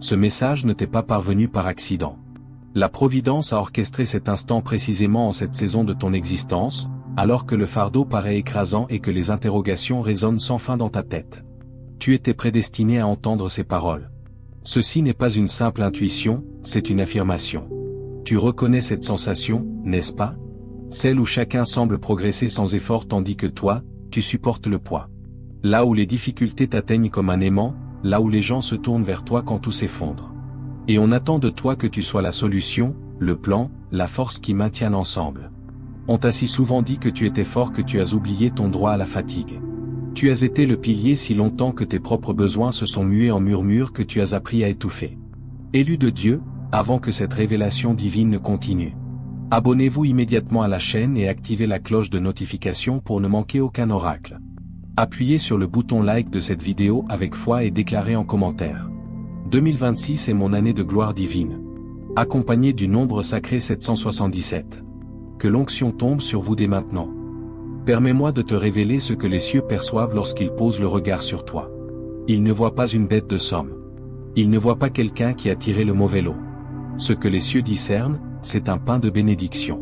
Ce message ne t'est pas parvenu par accident. La Providence a orchestré cet instant précisément en cette saison de ton existence, alors que le fardeau paraît écrasant et que les interrogations résonnent sans fin dans ta tête. Tu étais prédestiné à entendre ces paroles. Ceci n'est pas une simple intuition, c'est une affirmation. Tu reconnais cette sensation, n'est-ce pas? Celle où chacun semble progresser sans effort tandis que toi, tu supportes le poids. Là où les difficultés t'atteignent comme un aimant, là où les gens se tournent vers toi quand tout s'effondre. Et on attend de toi que tu sois la solution, le plan, la force qui maintient l'ensemble. On t'a si souvent dit que tu étais fort que tu as oublié ton droit à la fatigue. Tu as été le pilier si longtemps que tes propres besoins se sont mués en murmures que tu as appris à étouffer. Élu de Dieu, avant que cette révélation divine ne continue. Abonnez-vous immédiatement à la chaîne et activez la cloche de notification pour ne manquer aucun oracle. Appuyez sur le bouton like de cette vidéo avec foi et déclarez en commentaire. 2026 est mon année de gloire divine. Accompagné du nombre sacré 777. Que l'onction tombe sur vous dès maintenant. Permets-moi de te révéler ce que les cieux perçoivent lorsqu'ils posent le regard sur toi. Ils ne voient pas une bête de somme. Ils ne voient pas quelqu'un qui a tiré le mauvais lot. Ce que les cieux discernent, c'est un pain de bénédiction.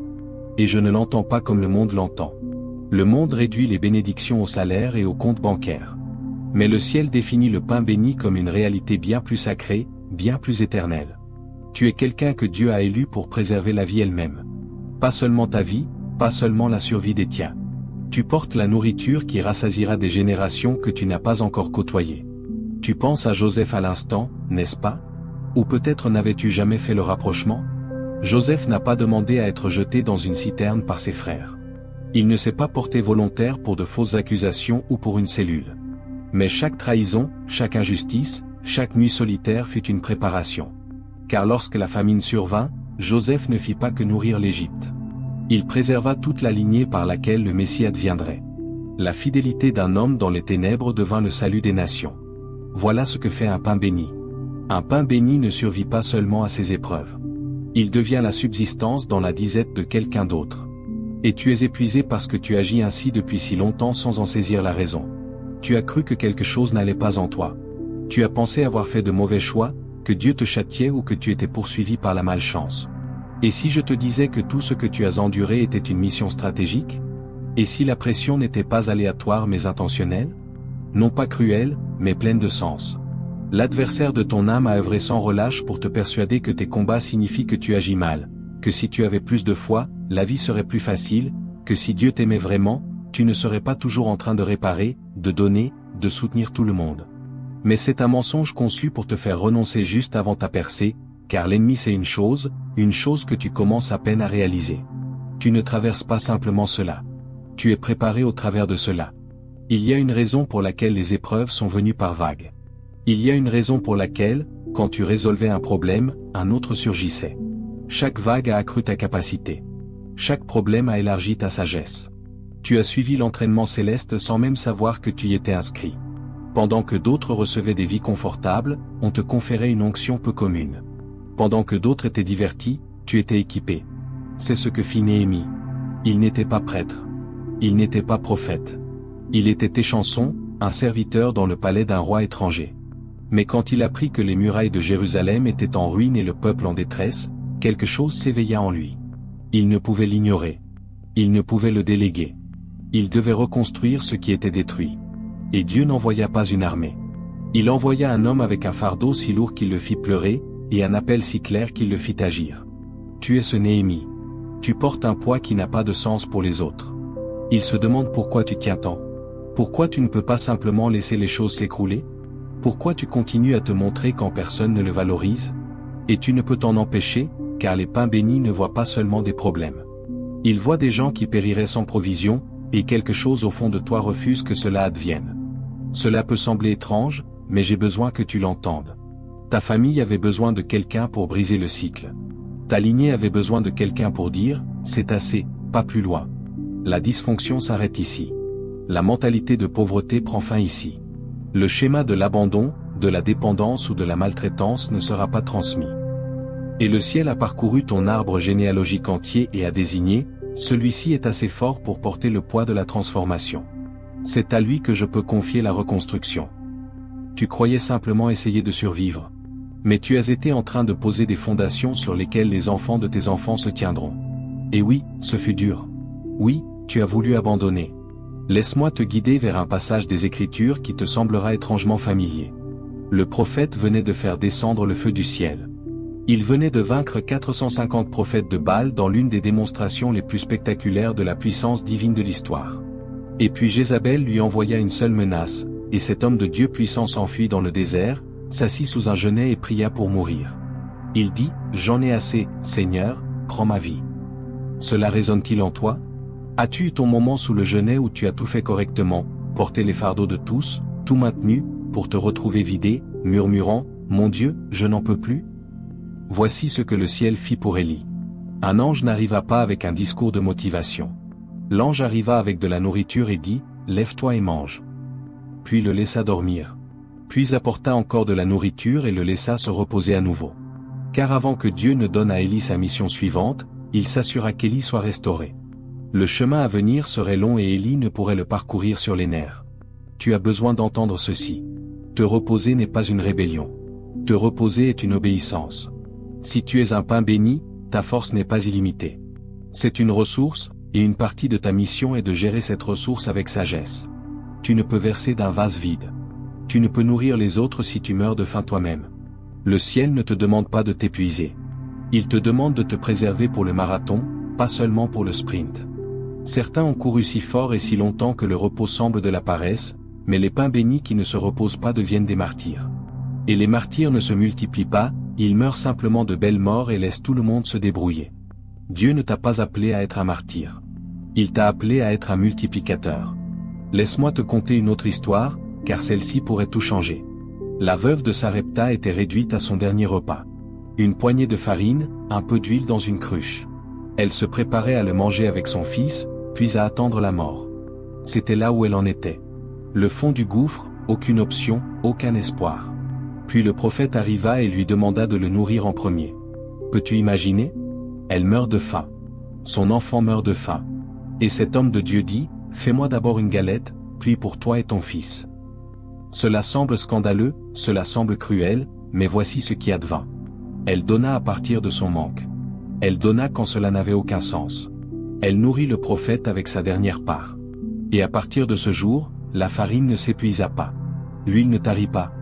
Et je ne l'entends pas comme le monde l'entend. Le monde réduit les bénédictions au salaire et au compte bancaire. Mais le ciel définit le pain béni comme une réalité bien plus sacrée, bien plus éternelle. Tu es quelqu'un que Dieu a élu pour préserver la vie elle-même. Pas seulement ta vie, pas seulement la survie des tiens. Tu portes la nourriture qui rassasiera des générations que tu n'as pas encore côtoyées. Tu penses à Joseph à l'instant, n'est-ce pas? Ou peut-être n'avais-tu jamais fait le rapprochement? Joseph n'a pas demandé à être jeté dans une citerne par ses frères. Il ne s'est pas porté volontaire pour de fausses accusations ou pour une cellule. Mais chaque trahison, chaque injustice, chaque nuit solitaire fut une préparation. Car lorsque la famine survint, Joseph ne fit pas que nourrir l'Égypte. Il préserva toute la lignée par laquelle le Messie adviendrait. La fidélité d'un homme dans les ténèbres devint le salut des nations. Voilà ce que fait un pain béni. Un pain béni ne survit pas seulement à ses épreuves. Il devient la subsistance dans la disette de quelqu'un d'autre. Et tu es épuisé parce que tu agis ainsi depuis si longtemps sans en saisir la raison. Tu as cru que quelque chose n'allait pas en toi. Tu as pensé avoir fait de mauvais choix, que Dieu te châtiait ou que tu étais poursuivi par la malchance. Et si je te disais que tout ce que tu as enduré était une mission stratégique? Et si la pression n'était pas aléatoire mais intentionnelle? Non pas cruelle, mais pleine de sens. L'adversaire de ton âme a œuvré sans relâche pour te persuader que tes combats signifient que tu agis mal, que si tu avais plus de foi, la vie serait plus facile, que si Dieu t'aimait vraiment, tu ne serais pas toujours en train de réparer, de donner, de soutenir tout le monde. Mais c'est un mensonge conçu pour te faire renoncer juste avant ta percée, car l'ennemi c'est une chose que tu commences à peine à réaliser. Tu ne traverses pas simplement cela. Tu es préparé au travers de cela. Il y a une raison pour laquelle les épreuves sont venues par vagues. Il y a une raison pour laquelle, quand tu résolvais un problème, un autre surgissait. Chaque vague a accru ta capacité. Chaque problème a élargi ta sagesse. Tu as suivi l'entraînement céleste sans même savoir que tu y étais inscrit. Pendant que d'autres recevaient des vies confortables, on te conférait une onction peu commune. Pendant que d'autres étaient divertis, tu étais équipé. C'est ce que fit Néhémie. Il n'était pas prêtre. Il n'était pas prophète. Il était échanson, un serviteur dans le palais d'un roi étranger. Mais quand il apprit que les murailles de Jérusalem étaient en ruine et le peuple en détresse, quelque chose s'éveilla en lui. Il ne pouvait l'ignorer. Il ne pouvait le déléguer. Il devait reconstruire ce qui était détruit. Et Dieu n'envoya pas une armée. Il envoya un homme avec un fardeau si lourd qu'il le fit pleurer, et un appel si clair qu'il le fit agir. Tu es ce Néhémie. Tu portes un poids qui n'a pas de sens pour les autres. Il se demande pourquoi tu tiens tant. Pourquoi tu ne peux pas simplement laisser les choses s'écrouler? Pourquoi tu continues à te montrer quand personne ne le valorise? Et tu ne peux t'en empêcher, car les pains bénis ne voient pas seulement des problèmes. Ils voient des gens qui périraient sans provision, et quelque chose au fond de toi refuse que cela advienne. Cela peut sembler étrange, mais j'ai besoin que tu l'entendes. Ta famille avait besoin de quelqu'un pour briser le cycle. Ta lignée avait besoin de quelqu'un pour dire, c'est assez, pas plus loin. La dysfonction s'arrête ici. La mentalité de pauvreté prend fin ici. Le schéma de l'abandon, de la dépendance ou de la maltraitance ne sera pas transmis. Et le ciel a parcouru ton arbre généalogique entier et a désigné, celui-ci est assez fort pour porter le poids de la transformation. C'est à lui que je peux confier la reconstruction. Tu croyais simplement essayer de survivre. Mais tu as été en train de poser des fondations sur lesquelles les enfants de tes enfants se tiendront. Et oui, ce fut dur. Oui, tu as voulu abandonner. Laisse-moi te guider vers un passage des Écritures qui te semblera étrangement familier. Le prophète venait de faire descendre le feu du ciel. Il venait de vaincre 450 prophètes de Baal dans l'une des démonstrations les plus spectaculaires de la puissance divine de l'histoire. Et puis Jézabel lui envoya une seule menace, et cet homme de Dieu puissant s'enfuit dans le désert, s'assit sous un genêt et pria pour mourir. Il dit, « J'en ai assez, Seigneur, prends ma vie. » Cela résonne-t-il en toi? As-tu eu ton moment sous le genêt où tu as tout fait correctement, porté les fardeaux de tous, tout maintenu, pour te retrouver vidé, murmurant, « Mon Dieu, je n'en peux plus » Voici ce que le ciel fit pour Élie. Un ange n'arriva pas avec un discours de motivation. L'ange arriva avec de la nourriture et dit, « Lève-toi et mange. » Puis le laissa dormir. Puis apporta encore de la nourriture et le laissa se reposer à nouveau. Car avant que Dieu ne donne à Élie sa mission suivante, il s'assura qu'Élie soit restauré. Le chemin à venir serait long et Élie ne pourrait le parcourir sur les nerfs. Tu as besoin d'entendre ceci. Te reposer n'est pas une rébellion. Te reposer est une obéissance. Si tu es un pain béni, ta force n'est pas illimitée. C'est une ressource, et une partie de ta mission est de gérer cette ressource avec sagesse. Tu ne peux verser d'un vase vide. Tu ne peux nourrir les autres si tu meurs de faim toi-même. Le ciel ne te demande pas de t'épuiser. Il te demande de te préserver pour le marathon, pas seulement pour le sprint. Certains ont couru si fort et si longtemps que le repos semble de la paresse, mais les pains bénis qui ne se reposent pas deviennent des martyrs. Et les martyrs ne se multiplient pas, ils meurent simplement de belles morts et laissent tout le monde se débrouiller. Dieu ne t'a pas appelé à être un martyr. Il t'a appelé à être un multiplicateur. Laisse-moi te conter une autre histoire, car celle-ci pourrait tout changer. La veuve de Sarepta était réduite à son dernier repas. Une poignée de farine, un peu d'huile dans une cruche. Elle se préparait à le manger avec son fils, puis à attendre la mort. C'était là où elle en était. Le fond du gouffre, aucune option, aucun espoir. Puis le prophète arriva et lui demanda de le nourrir en premier. Peux-tu imaginer? Elle meurt de faim. Son enfant meurt de faim. Et cet homme de Dieu dit, « Fais-moi d'abord une galette, puis pour toi et ton fils. » Cela semble scandaleux, cela semble cruel, mais voici ce qui advint. Elle donna à partir de son manque. Elle donna quand cela n'avait aucun sens. Elle nourrit le prophète avec sa dernière part. Et à partir de ce jour, la farine ne s'épuisa pas. L'huile ne tarit pas.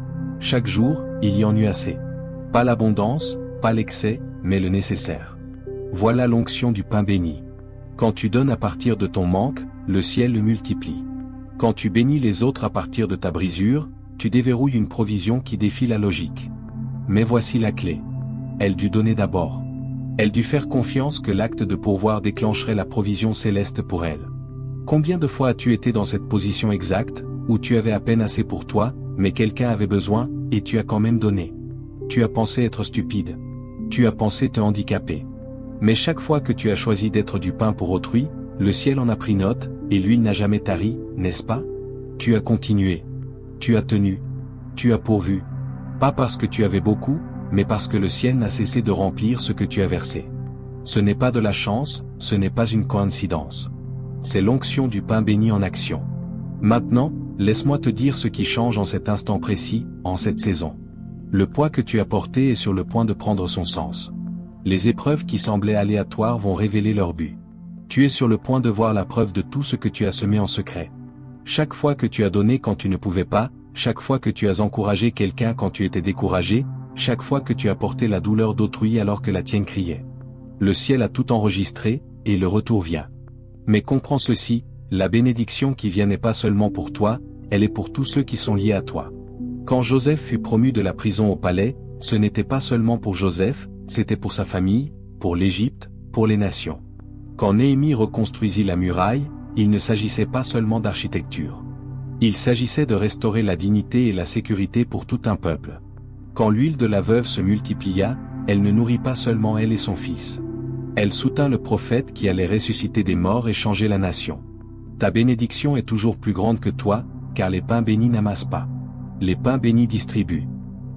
Chaque jour, il y en eut assez. Pas l'abondance, pas l'excès, mais le nécessaire. Voilà l'onction du pain béni. Quand tu donnes à partir de ton manque, le ciel le multiplie. Quand tu bénis les autres à partir de ta brisure, tu déverrouilles une provision qui défie la logique. Mais voici la clé. Elle dut donner d'abord. Elle dut faire confiance que l'acte de pourvoir déclencherait la provision céleste pour elle. Combien de fois as-tu été dans cette position exacte, où tu avais à peine assez pour toi, mais quelqu'un avait besoin, et tu as quand même donné? Tu as pensé être stupide. Tu as pensé te handicaper. Mais chaque fois que tu as choisi d'être du pain pour autrui, le ciel en a pris note, et l'huile n'a jamais tari, n'est-ce pas? Tu as continué. Tu as tenu. Tu as pourvu. Pas parce que tu avais beaucoup, mais parce que le ciel n'a cessé de remplir ce que tu as versé. Ce n'est pas de la chance, ce n'est pas une coïncidence. C'est l'onction du pain béni en action. Maintenant, laisse-moi te dire ce qui change en cet instant précis, en cette saison. Le poids que tu as porté est sur le point de prendre son sens. Les épreuves qui semblaient aléatoires vont révéler leur but. Tu es sur le point de voir la preuve de tout ce que tu as semé en secret. Chaque fois que tu as donné quand tu ne pouvais pas, chaque fois que tu as encouragé quelqu'un quand tu étais découragé, chaque fois que tu as porté la douleur d'autrui alors que la tienne criait. Le ciel a tout enregistré, et le retour vient. Mais comprends ceci, la bénédiction qui vient n'est pas seulement pour toi, elle est pour tous ceux qui sont liés à toi. Quand Joseph fut promu de la prison au palais, ce n'était pas seulement pour Joseph, c'était pour sa famille, pour l'Égypte, pour les nations. Quand Néhémie reconstruisit la muraille, il ne s'agissait pas seulement d'architecture. Il s'agissait de restaurer la dignité et la sécurité pour tout un peuple. Quand l'huile de la veuve se multiplia, elle ne nourrit pas seulement elle et son fils. Elle soutint le prophète qui allait ressusciter des morts et changer la nation. Ta bénédiction est toujours plus grande que toi, car les pains bénis n'amassent pas. Les pains bénis distribuent.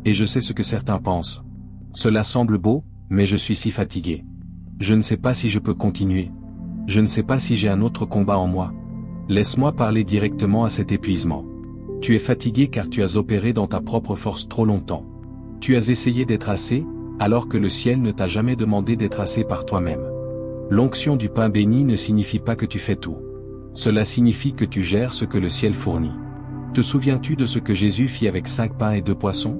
Et je sais ce que certains pensent. Cela semble beau, mais je suis si fatigué. Je ne sais pas si je peux continuer. Je ne sais pas si j'ai un autre combat en moi. Laisse-moi parler directement à cet épuisement. Tu es fatigué car tu as opéré dans ta propre force trop longtemps. Tu as essayé d'être assez, alors que le ciel ne t'a jamais demandé d'être assez par toi-même. L'onction du pain béni ne signifie pas que tu fais tout. Cela signifie que tu gères ce que le ciel fournit. Te souviens-tu de ce que Jésus fit avec 5 pains et 2 poissons?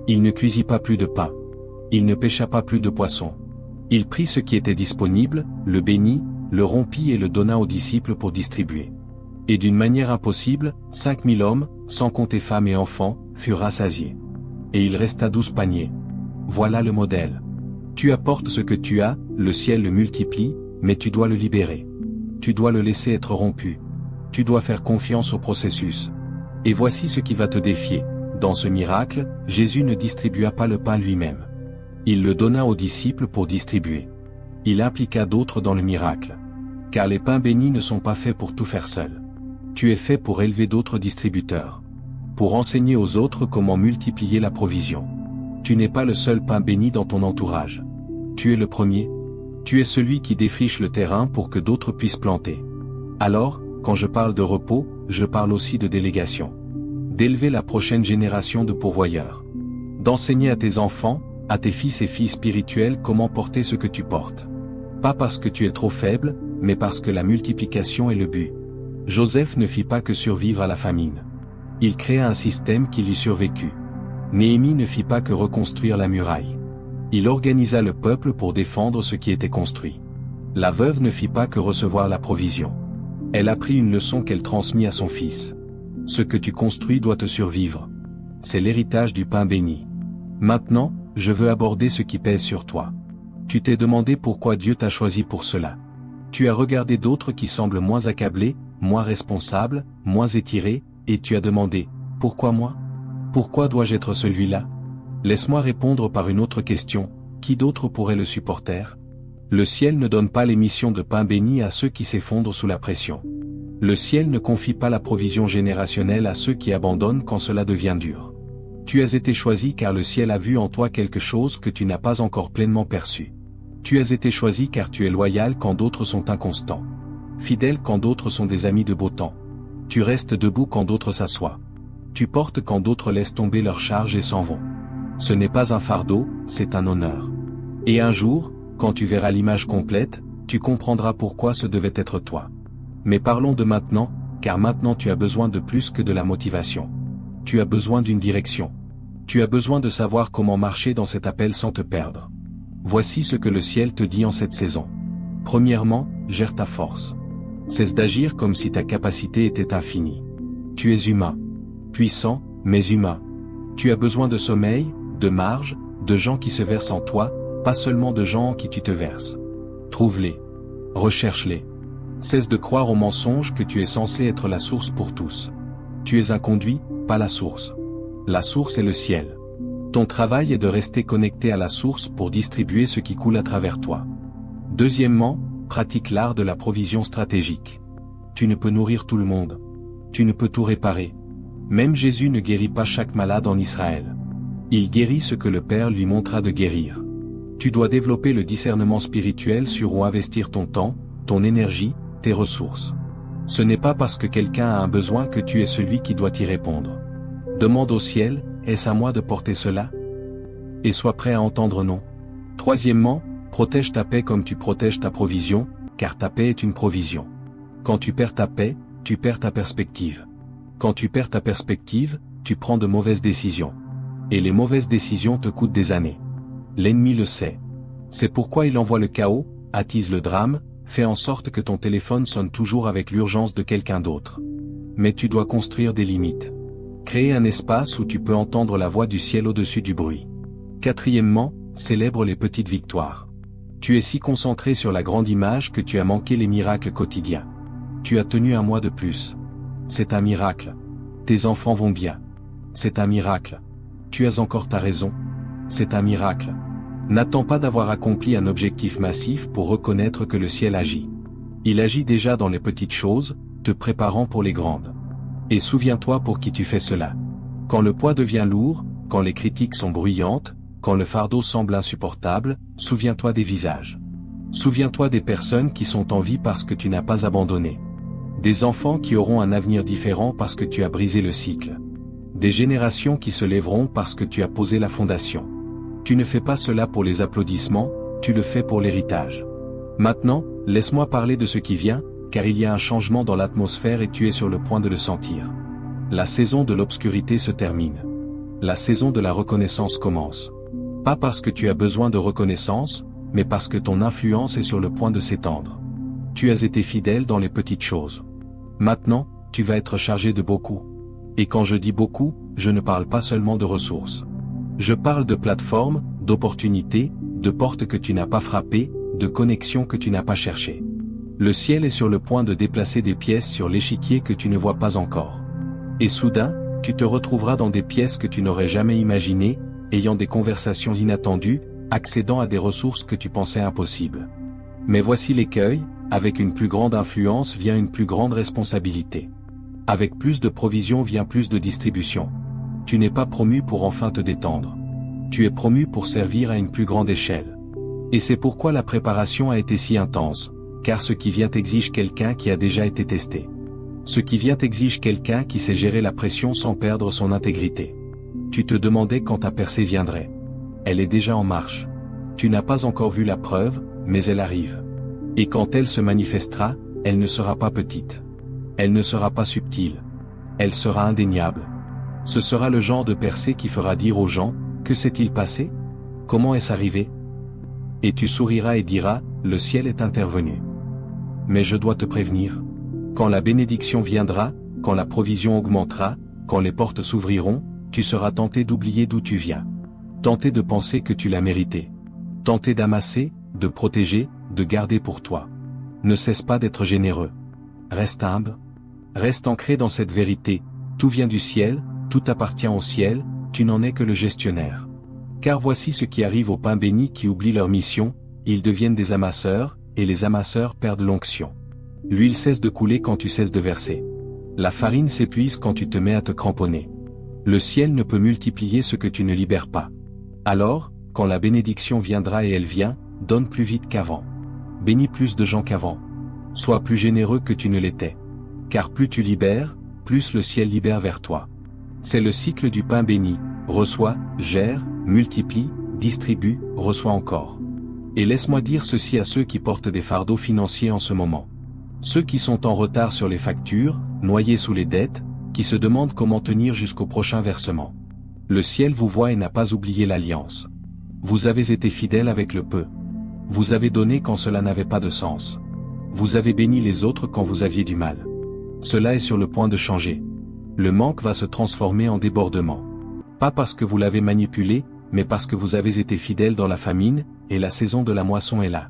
Il ne cuisit pas plus de pain. Il ne pêcha pas plus de poissons. Il prit ce qui était disponible, le bénit, le rompit et le donna aux disciples pour distribuer. Et d'une manière impossible, 5000 hommes, sans compter femmes et enfants, furent rassasiés. Et il resta 12 paniers. Voilà le modèle. Tu apportes ce que tu as, le ciel le multiplie, mais tu dois le libérer. Tu dois le laisser être rompu. Tu dois faire confiance au processus. Et voici ce qui va te défier. Dans ce miracle, Jésus ne distribua pas le pain lui-même. Il le donna aux disciples pour distribuer. Il impliqua d'autres dans le miracle. Car les pains bénis ne sont pas faits pour tout faire seul. Tu es fait pour élever d'autres distributeurs. Pour enseigner aux autres comment multiplier la provision. Tu n'es pas le seul pain béni dans ton entourage. Tu es le premier. Tu es celui qui défriche le terrain pour que d'autres puissent planter. Alors, quand je parle de repos, je parle aussi de délégation. D'élever la prochaine génération de pourvoyeurs. D'enseigner à tes enfants, à tes fils et filles spirituels comment porter ce que tu portes. Pas parce que tu es trop faible, mais parce que la multiplication est le but. Joseph ne fit pas que survivre à la famine. Il créa un système qui lui survécut. Néhémie ne fit pas que reconstruire la muraille. Il organisa le peuple pour défendre ce qui était construit. La veuve ne fit pas que recevoir la provision. Elle apprit une leçon qu'elle transmit à son fils. Ce que tu construis doit te survivre. C'est l'héritage du pain béni. Maintenant, je veux aborder ce qui pèse sur toi. Tu t'es demandé pourquoi Dieu t'a choisi pour cela. Tu as regardé d'autres qui semblent moins accablés, moins responsables, moins étirés, et tu as demandé, pourquoi moi? Pourquoi dois-je être celui-là? Laisse-moi répondre par une autre question, qui d'autre pourrait le supporter? Le ciel ne donne pas les missions de pain béni à ceux qui s'effondrent sous la pression. Le ciel ne confie pas la provision générationnelle à ceux qui abandonnent quand cela devient dur. Tu as été choisi car le ciel a vu en toi quelque chose que tu n'as pas encore pleinement perçu. Tu as été choisi car tu es loyal quand d'autres sont inconstants. Fidèle quand d'autres sont des amis de beau temps. Tu restes debout quand d'autres s'assoient. Tu portes quand d'autres laissent tomber leurs charges et s'en vont. Ce n'est pas un fardeau, c'est un honneur. Et un jour, quand tu verras l'image complète, tu comprendras pourquoi ce devait être toi. Mais parlons de maintenant, car maintenant tu as besoin de plus que de la motivation. Tu as besoin d'une direction. Tu as besoin de savoir comment marcher dans cet appel sans te perdre. Voici ce que le ciel te dit en cette saison. Premièrement, gère ta force. Cesse d'agir comme si ta capacité était infinie. Tu es humain. Puissant, mais humain. Tu as besoin de sommeil, de marge, de gens qui se versent en toi, pas seulement de gens en qui tu te verses. Trouve-les. Recherche-les. Cesse de croire aux mensonges que tu es censé être la source pour tous. Tu es un conduit, pas la source. La source est le ciel. Ton travail est de rester connecté à la source pour distribuer ce qui coule à travers toi. Deuxièmement, pratique l'art de la provision stratégique. Tu ne peux nourrir tout le monde. Tu ne peux tout réparer. Même Jésus ne guérit pas chaque malade en Israël. Il guérit ce que le Père lui montra de guérir. Tu dois développer le discernement spirituel sur où investir ton temps, ton énergie, tes ressources. Ce n'est pas parce que quelqu'un a un besoin que tu es celui qui doit y répondre. Demande au ciel, est-ce à moi de porter cela? Et sois prêt à entendre non. Troisièmement, protège ta paix comme tu protèges ta provision, car ta paix est une provision. Quand tu perds ta paix, tu perds ta perspective. Quand tu perds ta perspective, tu prends de mauvaises décisions. Et les mauvaises décisions te coûtent des années. L'ennemi le sait. C'est pourquoi il envoie le chaos, attise le drame, fait en sorte que ton téléphone sonne toujours avec l'urgence de quelqu'un d'autre. Mais tu dois construire des limites. Créer un espace où tu peux entendre la voix du ciel au-dessus du bruit. Quatrièmement, célèbre les petites victoires. Tu es si concentré sur la grande image que tu as manqué les miracles quotidiens. Tu as tenu un mois de plus. C'est un miracle. Tes enfants vont bien. C'est un miracle. Tu as encore ta raison. C'est un miracle. N'attends pas d'avoir accompli un objectif massif pour reconnaître que le ciel agit. Il agit déjà dans les petites choses, te préparant pour les grandes. Et souviens-toi pour qui tu fais cela. Quand le poids devient lourd, quand les critiques sont bruyantes, quand le fardeau semble insupportable, souviens-toi des visages. Souviens-toi des personnes qui sont en vie parce que tu n'as pas abandonné. Des enfants qui auront un avenir différent parce que tu as brisé le cycle. Des générations qui se lèveront parce que tu as posé la fondation. Tu ne fais pas cela pour les applaudissements, tu le fais pour l'héritage. Maintenant, laisse-moi parler de ce qui vient, car il y a un changement dans l'atmosphère et tu es sur le point de le sentir. La saison de l'obscurité se termine. La saison de la reconnaissance commence. Pas parce que tu as besoin de reconnaissance, mais parce que ton influence est sur le point de s'étendre. Tu as été fidèle dans les petites choses. Maintenant, tu vas être chargé de beaucoup. Et quand je dis beaucoup, je ne parle pas seulement de ressources. Je parle de plateformes, d'opportunités, de portes que tu n'as pas frappées, de connexions que tu n'as pas cherchées. Le ciel est sur le point de déplacer des pièces sur l'échiquier que tu ne vois pas encore. Et soudain, tu te retrouveras dans des pièces que tu n'aurais jamais imaginées, ayant des conversations inattendues, accédant à des ressources que tu pensais impossibles. Mais voici l'écueil, avec une plus grande influence vient une plus grande responsabilité. Avec plus de provision vient plus de distribution. Tu n'es pas promu pour enfin te détendre. Tu es promu pour servir à une plus grande échelle. Et c'est pourquoi la préparation a été si intense, car ce qui vient exige quelqu'un qui a déjà été testé. Ce qui vient exige quelqu'un qui sait gérer la pression sans perdre son intégrité. Tu te demandais quand ta percée viendrait. Elle est déjà en marche. Tu n'as pas encore vu la preuve, mais elle arrive. Et quand elle se manifestera, elle ne sera pas petite. Elle ne sera pas subtile. Elle sera indéniable. Ce sera le genre de percée qui fera dire aux gens, que s'est-il passé? Comment est-ce arrivé? Et tu souriras et diras, le ciel est intervenu. Mais je dois te prévenir. Quand la bénédiction viendra, quand la provision augmentera, quand les portes s'ouvriront, tu seras tenté d'oublier d'où tu viens. Tenté de penser que tu l'as mérité. Tenté d'amasser, de protéger, de garder pour toi. Ne cesse pas d'être généreux. Reste humble. Reste ancré dans cette vérité. Tout vient du ciel, tout appartient au ciel, tu n'en es que le gestionnaire. Car voici ce qui arrive aux pains bénis qui oublient leur mission, ils deviennent des amasseurs, et les amasseurs perdent l'onction. L'huile cesse de couler quand tu cesses de verser. La farine s'épuise quand tu te mets à te cramponner. Le ciel ne peut multiplier ce que tu ne libères pas. Alors, quand la bénédiction viendra et elle vient, donne plus vite qu'avant. Bénis plus de gens qu'avant. Sois plus généreux que tu ne l'étais. Car plus tu libères, plus le ciel libère vers toi. C'est le cycle du pain béni, reçois, gère, multiplie, distribue, reçois encore. Et laisse-moi dire ceci à ceux qui portent des fardeaux financiers en ce moment. Ceux qui sont en retard sur les factures, noyés sous les dettes, qui se demandent comment tenir jusqu'au prochain versement. Le ciel vous voit et n'a pas oublié l'alliance. Vous avez été fidèle avec le peu. Vous avez donné quand cela n'avait pas de sens. Vous avez béni les autres quand vous aviez du mal. Cela est sur le point de changer. Le manque va se transformer en débordement. Pas parce que vous l'avez manipulé, mais parce que vous avez été fidèle dans la famine, et la saison de la moisson est là.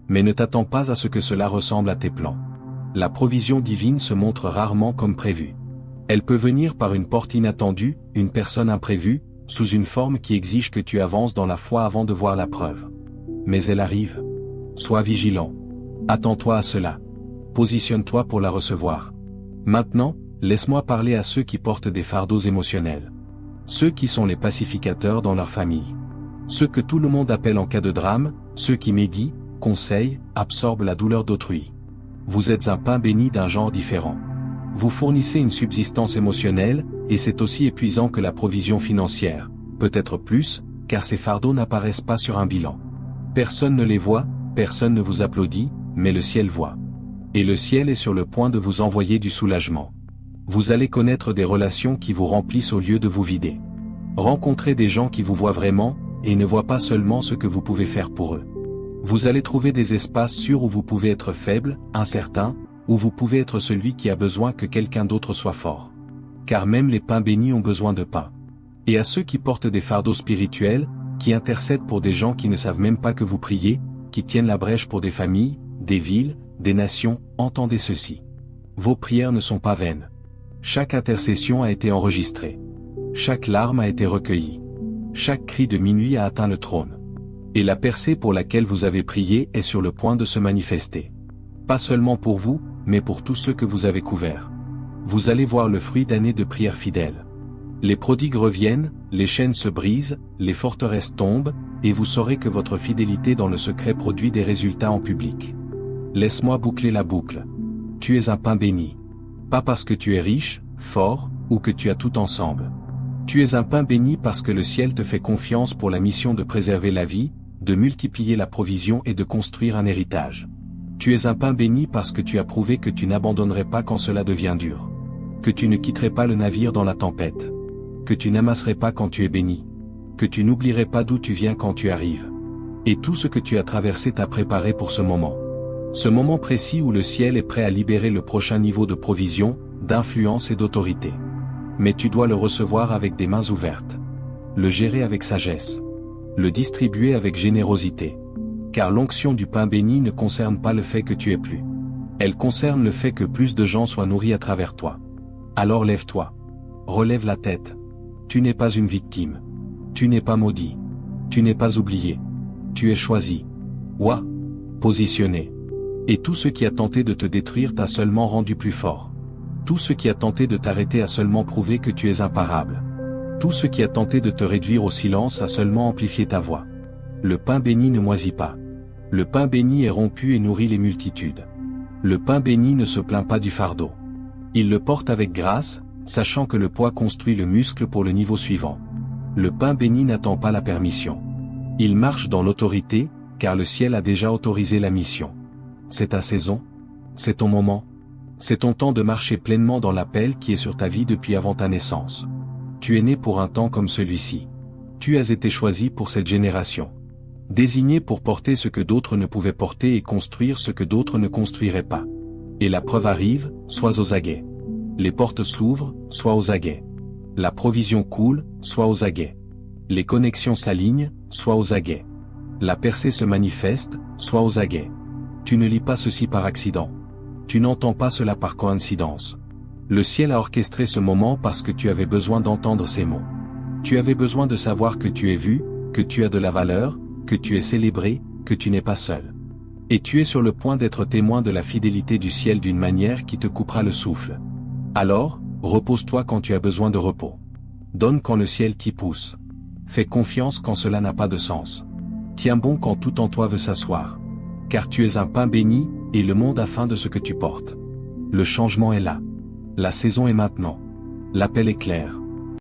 Mais ne t'attends pas à ce que cela ressemble à tes plans. La provision divine se montre rarement comme prévu. Elle peut venir par une porte inattendue, une personne imprévue, sous une forme qui exige que tu avances dans la foi avant de voir la preuve. Mais elle arrive. Sois vigilant. Attends-toi à cela. Positionne-toi pour la recevoir. Maintenant, laisse-moi parler à ceux qui portent des fardeaux émotionnels. Ceux qui sont les pacificateurs dans leur famille. Ceux que tout le monde appelle en cas de drame, ceux qui méditent, conseillent, absorbent la douleur d'autrui. Vous êtes un pain béni d'un genre différent. Vous fournissez une subsistance émotionnelle, et c'est aussi épuisant que la provision financière, peut-être plus, car ces fardeaux n'apparaissent pas sur un bilan. Personne ne les voit, personne ne vous applaudit, mais le ciel voit. Et le ciel est sur le point de vous envoyer du soulagement. Vous allez connaître des relations qui vous remplissent au lieu de vous vider. Rencontrez des gens qui vous voient vraiment, et ne voient pas seulement ce que vous pouvez faire pour eux. Vous allez trouver des espaces sûrs où vous pouvez être faible, incertain, où vous pouvez être celui qui a besoin que quelqu'un d'autre soit fort. Car même les pains bénis ont besoin de pain. Et à ceux qui portent des fardeaux spirituels, qui intercèdent pour des gens qui ne savent même pas que vous priez, qui tiennent la brèche pour des familles, des villes, des nations, entendez ceci. Vos prières ne sont pas vaines. Chaque intercession a été enregistrée. Chaque larme a été recueillie. Chaque cri de minuit a atteint le trône. Et la percée pour laquelle vous avez prié est sur le point de se manifester. Pas seulement pour vous, mais pour tous ceux que vous avez couverts. Vous allez voir le fruit d'années de prières fidèles. Les prodigues reviennent, les chaînes se brisent, les forteresses tombent, et vous saurez que votre fidélité dans le secret produit des résultats en public. Laisse-moi boucler la boucle. Tu es un pain béni. Pas parce que tu es riche, fort, ou que tu as tout ensemble. Tu es un pain béni parce que le ciel te fait confiance pour la mission de préserver la vie, de multiplier la provision et de construire un héritage. Tu es un pain béni parce que tu as prouvé que tu n'abandonnerais pas quand cela devient dur. Que tu ne quitterais pas le navire dans la tempête. Que tu n'amasserais pas quand tu es béni. Que tu n'oublierais pas d'où tu viens quand tu arrives. Et tout ce que tu as traversé t'a préparé pour ce moment. Ce moment précis où le ciel est prêt à libérer le prochain niveau de provision, d'influence et d'autorité. Mais tu dois le recevoir avec des mains ouvertes. Le gérer avec sagesse. Le distribuer avec générosité. Car l'onction du pain béni ne concerne pas le fait que tu aies plus. Elle concerne le fait que plus de gens soient nourris à travers toi. Alors lève-toi. Relève la tête. Tu n'es pas une victime. Tu n'es pas maudit. Tu n'es pas oublié. Tu es choisi. Ouah. Positionné. Et tout ce qui a tenté de te détruire t'a seulement rendu plus fort. Tout ce qui a tenté de t'arrêter a seulement prouvé que tu es imparable. Tout ce qui a tenté de te réduire au silence a seulement amplifié ta voix. Le pain béni ne moisit pas. Le pain béni est rompu et nourrit les multitudes. Le pain béni ne se plaint pas du fardeau. Il le porte avec grâce, sachant que le poids construit le muscle pour le niveau suivant. Le pain béni n'attend pas la permission. Il marche dans l'autorité, car le ciel a déjà autorisé la mission. C'est ta saison. C'est ton moment. C'est ton temps de marcher pleinement dans l'appel qui est sur ta vie depuis avant ta naissance. Tu es né pour un temps comme celui-ci. Tu as été choisi pour cette génération. Désigné pour porter ce que d'autres ne pouvaient porter et construire ce que d'autres ne construiraient pas. Et la preuve arrive, sois aux aguets. Les portes s'ouvrent, sois aux aguets. La provision coule, sois aux aguets. Les connexions s'alignent, sois aux aguets. La percée se manifeste, sois aux aguets. Tu ne lis pas ceci par accident. Tu n'entends pas cela par coïncidence. Le ciel a orchestré ce moment parce que tu avais besoin d'entendre ces mots. Tu avais besoin de savoir que tu es vu, que tu as de la valeur, que tu es célébré, que tu n'es pas seul. Et tu es sur le point d'être témoin de la fidélité du ciel d'une manière qui te coupera le souffle. Alors, repose-toi quand tu as besoin de repos. Donne quand le ciel t'y pousse. Fais confiance quand cela n'a pas de sens. Tiens bon quand tout en toi veut s'asseoir. Car tu es un pain béni, et le monde a faim de ce que tu portes. Le changement est là. La saison est maintenant. L'appel est clair.